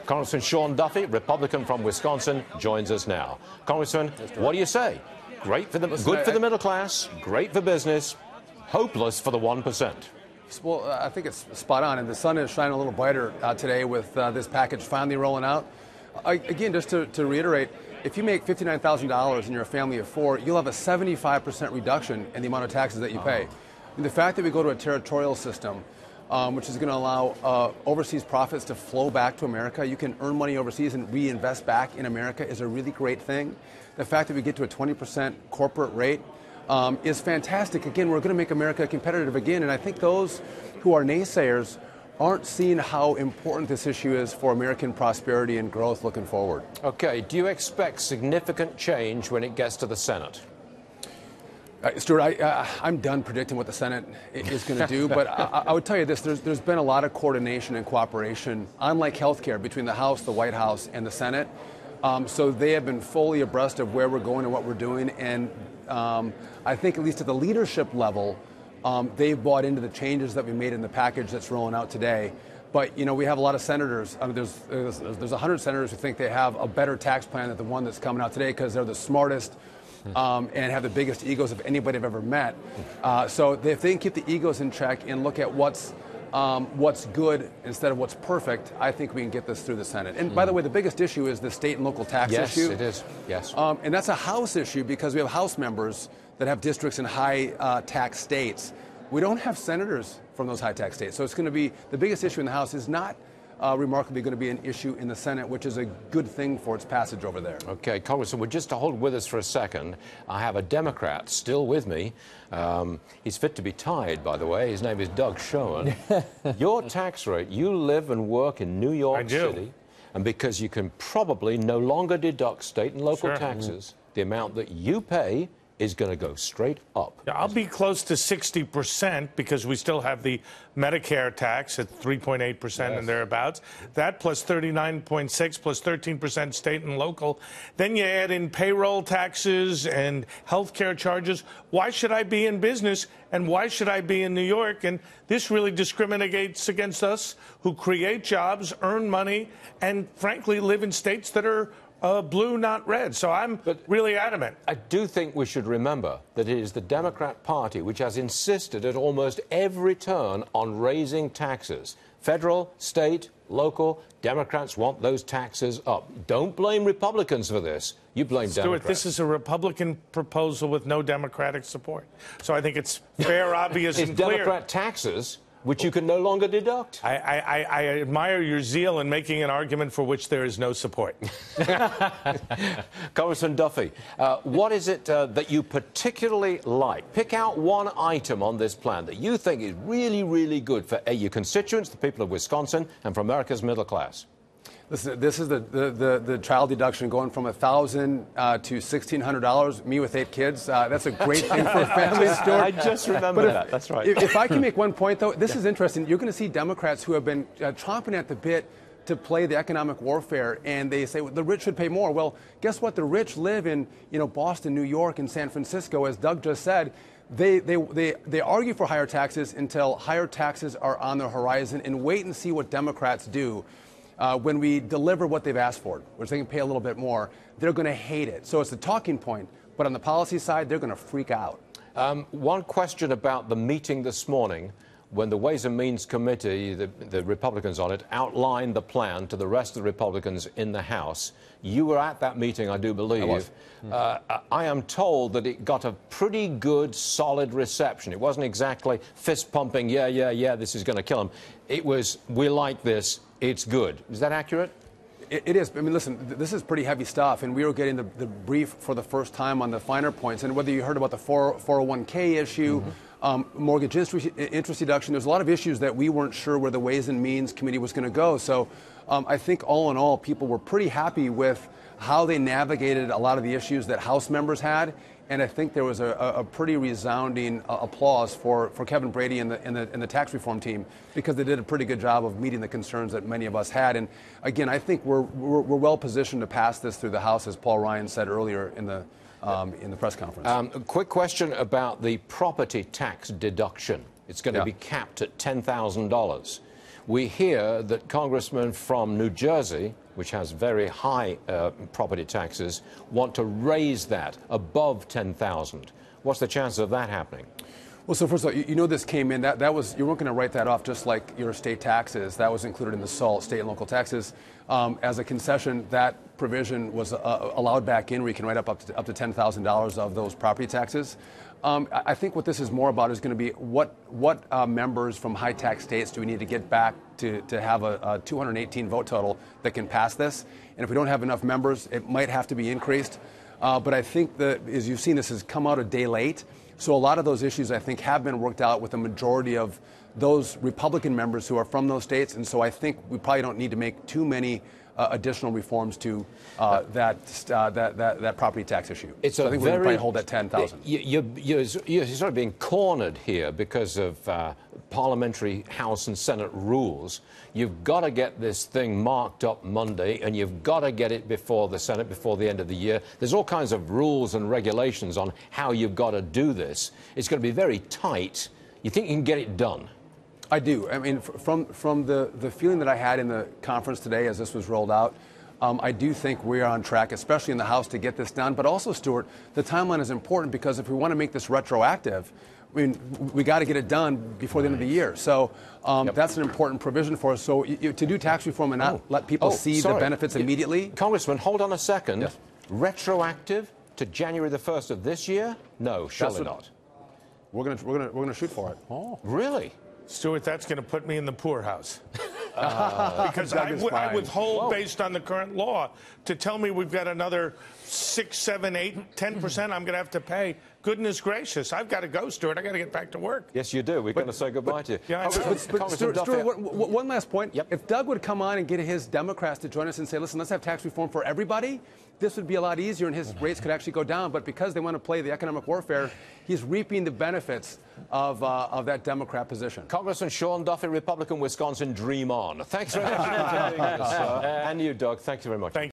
Congressman Sean Duffy, Republican from Wisconsin, joins us now. Congressman, what do you say? Great for the good for the middle class, great for business, hopeless for the 1%. Well, I think it's spot on, and the sun is shining a little brighter today with this package finally rolling out. Again, just to reiterate, if you make $59,000 and you're a family of four, you'll have a 75% reduction in the amount of taxes that you pay. And the fact that we go to a territorial system, which is going to allow overseas profits to flow back to America. You can earn money overseas and reinvest back in America is a really great thing. The fact that we get to a 20% corporate rate is fantastic. Again, we're going to make America competitive again, and I think those who are naysayers aren't seeing how important this issue is for American prosperity and growth looking forward. Okay, do you expect significant change when it gets to the Senate? Stuart, I'm done predicting what the Senate is going to do, but I would tell you this, there's been a lot of coordination and cooperation, unlike health care, between the House, the White House, and the Senate. So they have been fully abreast of where we're going and what we're doing, and I think at least at the leadership level, they've bought into the changes that we made in the package that's rolling out today. But, you know, we have a lot of senators. I mean, there's 100 senators who think they have a better tax plan than the one that's coming out today because they're the smartest, and have the biggest egos of anybody I've ever met. So if they can keep the egos in check and look at what's good instead of what's perfect, I think we can get this through the Senate. And by the way, the biggest issue is the state and local tax issue. Yes, it is. Yes. And that's a House issue because we have House members that have districts in high tax states. We don't have senators from those high tax states. So it's going to be the biggest issue in the House is not remarkably going to be an issue in the Senate, which is a good thing for its passage over there. Okay, Congressman, well, just to hold with us for a second, I have a Democrat still with me. He's fit to be tied, by the way. His name is Doug Schoen. Your tax rate, you live and work in New York City, and because you can probably no longer deduct state and local taxes, the amount that you pay is going to go straight up. Yeah, I'll be close to 60% because we still have the Medicare tax at 3.8% and thereabouts. That plus 39.6 plus 13% state and local. Then you add in payroll taxes and health care charges. Why should I be in business and why should I be in New York? And this really discriminates against us who create jobs, earn money, and frankly live in states that are blue, not red. So I'm really adamant. I do think we should remember that it is the Democrat Party which has insisted at almost every turn on raising taxes. Federal, state, local, Democrats want those taxes up. Don't blame Republicans for this. You blame Democrats. Stuart, this is a Republican proposal with no Democratic support. So I think it's fair, obvious, and clear. It's Democrat taxes which you can no longer deduct. I admire your zeal in making an argument for which there is no support. Congressman Duffy, what is it that you particularly like? Pick out one item on this plan that you think is really, really good for your constituents, the people of Wisconsin, and for America's middle class. Listen, this is the child deduction going from $1,000 to $1,600. Me with 8 kids, that's a great thing for a family, Stuart. I just remember that. That's right. If I can make one point, though, this is interesting. You're going to see Democrats who have been chomping at the bit to play the economic warfare, and they say, well, the rich should pay more. Well, guess what? The rich live in Boston, New York, and San Francisco, as Doug just said. They argue for higher taxes until higher taxes are on the horizon, and wait and see what Democrats do. When we deliver what they've asked for, which they can pay a little bit more, they're going to hate it. So it's a talking point, but on the policy side, they're going to freak out. One question about the meeting this morning when the Ways and Means Committee, the Republicans on it, outlined the plan to the rest of the Republicans in the House. You were at that meeting, I do believe. I was. I am told that it got a pretty good, solid reception. It wasn't exactly fist-pumping, yeah, this is going to kill him. It was, we like this, it's good. Is that accurate? It is. I mean, listen, this is pretty heavy stuff, and we were getting the brief for the first time on the finer points. And whether you heard about the 401k issue, mortgage interest deduction, there's a lot of issues that we weren't sure where the Ways and Means Committee was going to go. So I think all in all, people were pretty happy with how they navigated a lot of the issues that House members had. And I think there was a pretty resounding applause for Kevin Brady and the tax reform team because they did a pretty good job of meeting the concerns that many of us had. And again, I think we're well positioned to pass this through the House, as Paul Ryan said earlier in the press conference. A quick question about the property tax deduction. It's going to be capped at $10,000. we hear that congressmen from New Jersey, which has very high property taxes, want to raise that above 10,000. What's the chance of that happening? Well, so first of all, you know this came in. That was, you weren't going to write that off just like your state taxes. That was included in the SALT, state and local taxes. As a concession, that provision was allowed back in where you can write up to $10,000 of those property taxes. I think what this is more about is going to be what members from high tax states do we need to get back to have a 218 vote total that can pass this. And if we don't have enough members, it might have to be increased. But I think that, as you've seen, this has come out a day late. So a lot of those issues, I think, have been worked out with the majority of those Republican members who are from those states. And so I think we probably don't need to make too many additional reforms to that property tax issue. So I think we're going to probably hold at 10,000. You're sort of being cornered here because of parliamentary House and Senate rules. You've got to get this thing marked up Monday, and you've got to get it before the Senate before the end of the year. There's all kinds of rules and regulations on how you've got to do this. It's going to be very tight. You think you can get it done? I do. I mean, from the feeling that I had in the conference today as this was rolled out, I do think we are on track, especially in the House, to get this done. But also, Stuart, the timeline is important because if we want to make this retroactive, I mean, we got to get it done before the end of the year. So that's an important provision for us. So to do tax reform and not let people see the benefits immediately. Congressman, hold on a second. Yes. Retroactive to January the 1st of this year? No, surely not. We're gonna shoot for it. Oh, really? Stuart, that's going to put me in the poorhouse. Because I withhold based on the current law. To tell me we've got another 6, 7, 8, 10% I'm going to have to pay. Goodness gracious. I've got to go, Stuart. I've got to get back to work. Yes, you do. We're going to say goodbye to you. Yeah, but Stuart, one last point. Yep. If Doug would come on and get his Democrats to join us and say, listen, let's have tax reform for everybody, this would be a lot easier and his rates could actually go down. But because they want to play the economic warfare, he's reaping the benefits of that Democrat position. Congressman Sean Duffy, Republican, Wisconsin, dream on. Thanks very much for joining us. And you, Doug. Thank you very much.